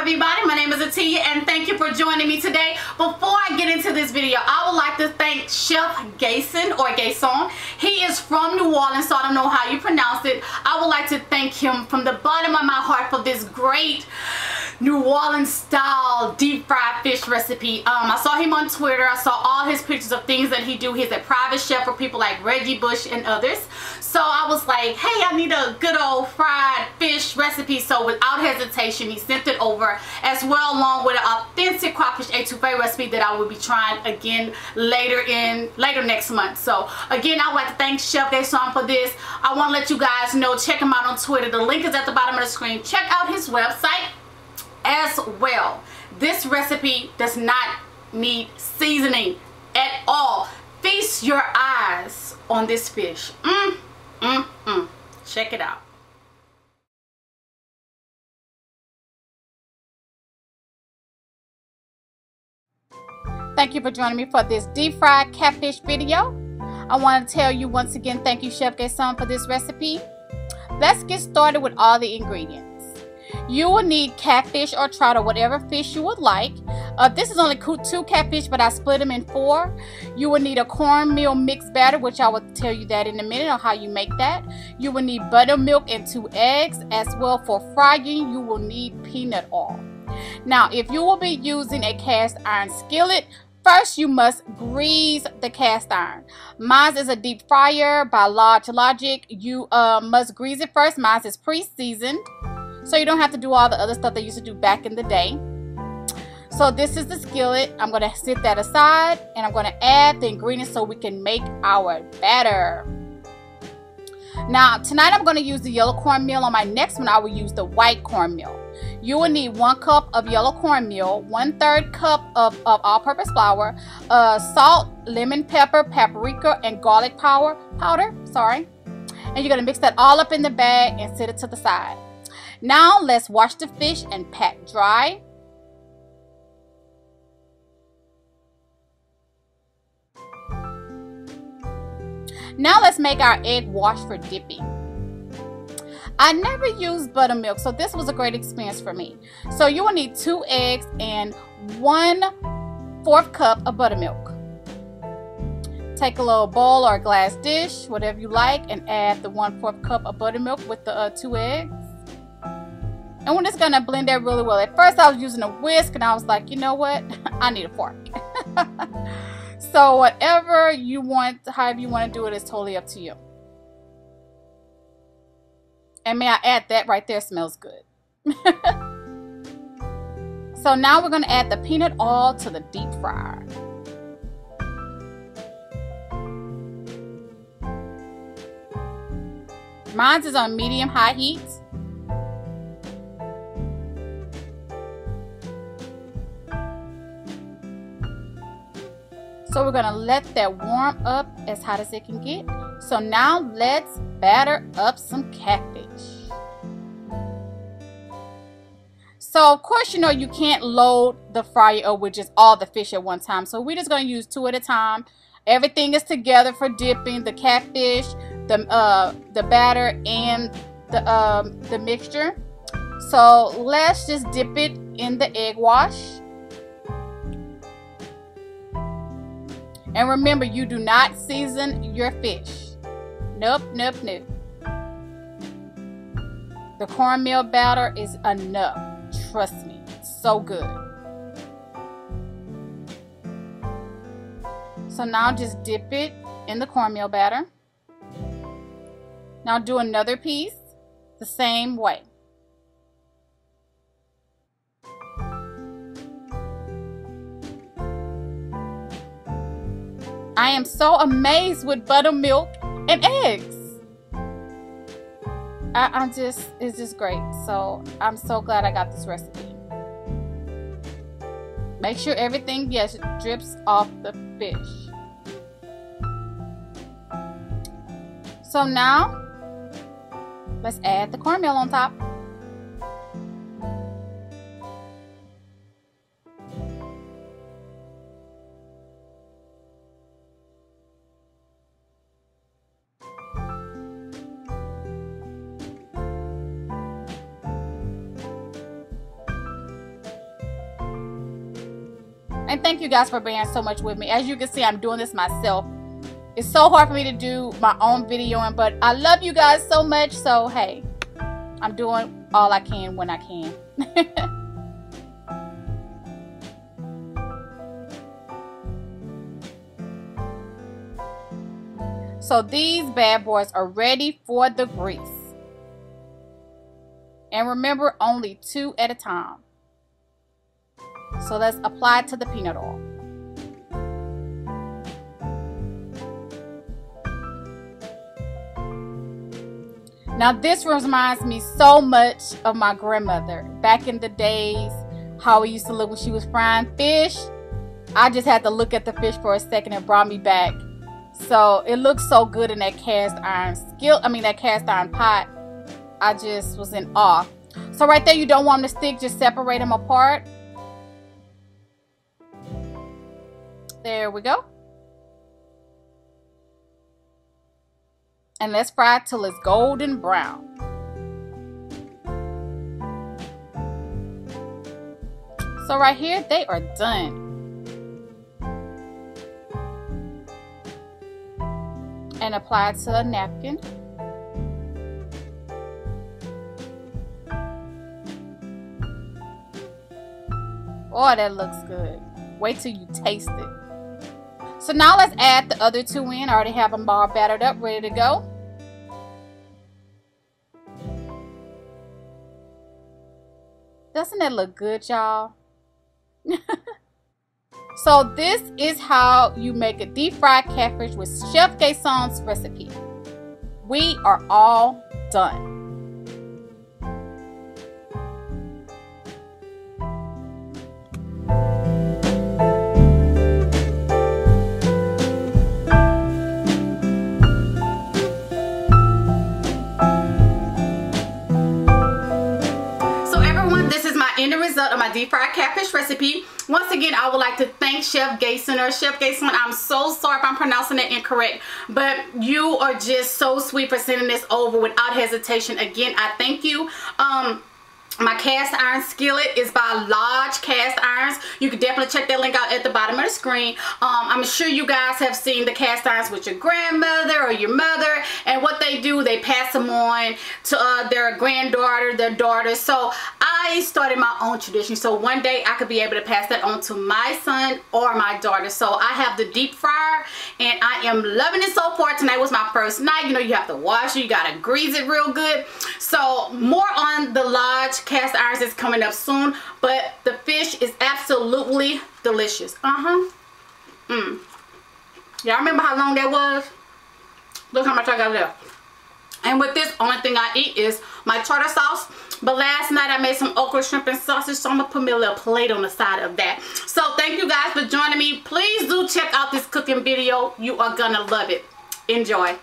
everybody, my name is Ateya and thank you for joining me today. Before I get into this video, I would like to thank Chef Gason or Gason. He is from New Orleans, so I don't know how you pronounce it. I would like to thank him from the bottom of my heart for this great New Orleans style deep fried fish recipe. I saw him on Twitter. I saw all his pictures of things that he do. He's a private chef for people like Reggie Bush and others. So I was like, hey, I need a good old fried fish recipe. So without hesitation, he sent it over, as well along with an authentic crawfish etouffee recipe that I will be trying again later next month. So again, I would like to thank Chef Gason for this. I want to let you guys know, check him out on Twitter. The link is at the bottom of the screen. Check out his website as well. This recipe does not need seasoning at all. Feast your eyes on this fish. Check it out. Thank you for joining me for this deep fried catfish video. I want to tell you once again, thank you Chef Gason for this recipe. Let's get started with all the ingredients. You will need catfish or trout or whatever fish you would like. This is only 2 catfish, but I split them in 4. You will need a cornmeal mixed batter, which I will tell you that in a minute on how you make that. You will need buttermilk and 2 eggs. As well, for frying, you will need peanut oil. Now, if you will be using a cast iron skillet, first you must grease the cast iron. Mine is a deep fryer by Logic. You must grease it first. Mine is pre-seasoned, so you don't have to do all the other stuff they used to do back in the day. So this is the skillet. I'm going to set that aside and I'm going to add the ingredients so we can make our batter. Now tonight I'm going to use the yellow cornmeal. On my next one I will use the white cornmeal. You will need 1 cup of yellow cornmeal, 1/3 cup of all-purpose flour, salt, lemon pepper, paprika, and garlic powder. And you're going to mix that all up in the bag and set it to the side. Now let's wash the fish and pat dry. Now let's make our egg wash for dipping. I never used buttermilk, so this was a great experience for me. So you will need 2 eggs and 1/4 cup of buttermilk. Take a little bowl or a glass dish, whatever you like, and add the 1/4 cup of buttermilk with the 2 eggs. And we're just gonna blend that really well. At first I was using a whisk and I was like, you know what? I need a fork. So whatever you want, however you want to do it is totally up to you. And may I add, that right there smells good. So now we're going to add the peanut oil to the deep fryer. Mine is on medium-high heat. So we're going to let that warm up as hot as it can get. So now let's batter up some catfish. So of course, you know, you can't load the fryer up with just all the fish at one time. So we're just going to use 2 at a time. Everything is together for dipping: the catfish, the batter, and the mixture. So let's just dip it in the egg wash. And remember, you do not season your fish. Nope, nope, nope. The cornmeal batter is enough. Trust me, it's so good. So now just dip it in the cornmeal batter. Now do another piece the same way. I am so amazed with buttermilk and eggs. It's just great. So I'm so glad I got this recipe. Make sure everything, yes, drips off the fish. So now let's add the cornmeal on top. And thank you guys for being so much with me. As you can see, I'm doing this myself. It's so hard for me to do my own videoing, but I love you guys so much. So, hey, I'm doing all I can when I can. So these bad boys are ready for the grease. And remember, only 2 at a time. So let's apply it to the peanut oil. Now this reminds me so much of my grandmother. Back in the days, how it used to look when she was frying fish. I just had to look at the fish for a second and brought me back. So it looks so good in that cast iron that cast iron pot. I just was in awe. So right there, you don't want them to stick, just separate them apart. There we go. And let's fry it till it's golden brown. So right here, they are done. And apply it to a napkin. Oh, that looks good. Wait till you taste it. So now let's add the other 2 in. I already have them all battered up, ready to go. Doesn't that look good, y'all? So this is how you make a deep fried catfish with Chef Gason's recipe. We are all done. End result of my deep fried catfish recipe. Once again, I would like to thank Chef Gason, or Chef Gason. I'm so sorry if I'm pronouncing it incorrect, but you are just so sweet for sending this over without hesitation. Again, I thank you. My cast iron skillet is by Large Cast Irons. You can definitely check that link out at the bottom of the screen. I'm sure you guys have seen the cast irons with your grandmother or your mother, and what they do, they pass them on to their granddaughter, their daughter. So I started my own tradition, so one day I could be able to pass that on to my son or my daughter. So I have the deep fryer, and I am loving it so far. Tonight was my first night. You know, you have to wash it, you gotta grease it real good. So more on the Large Cast Irons is coming up soon, but the fish is absolutely delicious. Y'all remember how long that was? Look how much I got left. And with this, only thing I eat is my tartar sauce. But last night I made some okra, shrimp, and sausage, so I'm gonna put me a little plate on the side of that. So thank you guys for joining me. Please do check out this cooking video. You are gonna love it. Enjoy.